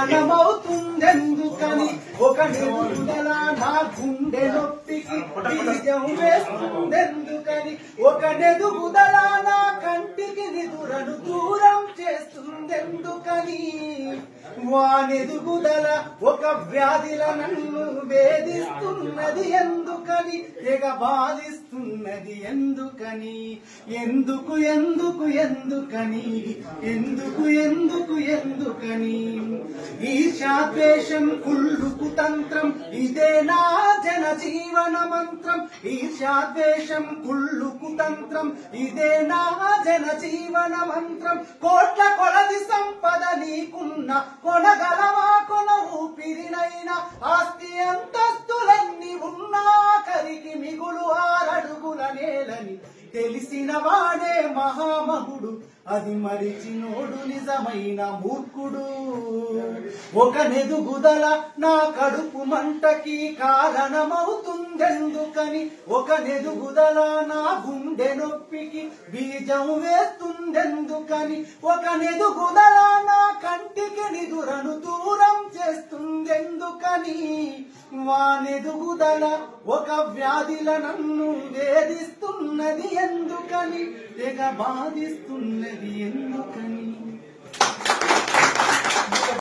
కారణమవుతుందెందుకని ఒక నెదుగుదల నా గుండె నొప్పికి బీజం వేస్తుందెందుకని ఒక నెదుగుదల నా కంటికి నిదురను దూరం చేస్తుందెందుకని వానెదుగుదల ఒక వ్యాధిల నన్ను వేధిస్తున్నది ఎందుకని తెగ బాధిస్తున్నది ఎందుకని ఎందుకు ఎందుకు ఎందుకని ఎందుకు ఎందుకు ఎందుకని ఈర్ష్యాద్వేషం కుళ్ళుకు తంత్రం ఇదే నా జన జీవన మంత్రం ఈర్ష్యాద్వేషం కుళ్ళుకు తంత్రం ఇదే నా జన జీవన మంత్రం కోట్ల కొలది సంపద నీకున్న కొనగలవా కొన ఊపిరినైనా ఆస్తి అంతస్తులన్నీ ఉన్నా కరికి మిగులు 6 అడుగుల నేలని తెలిసిన వాడే మహామహుడు అది మరిచినోడు నిజమైన మూర్ఖుడు ఒక నెదుగుదల నా కడుపు మంటకి కారణమవుతుందెందుకని ఒక నెదుగుదల నా గుండె నొప్పికి బీజం వేస్తుందెందుకని ఒక నెదుగుదల నా కంటికి నిదురను దూరం చేస్తుందెందుకని వానెదుగుదల ఒక వ్యాధిల నన్ను వేధిస్తున్నది ఎందుకని తెగ బాధిస్తున్నది ఎందుకని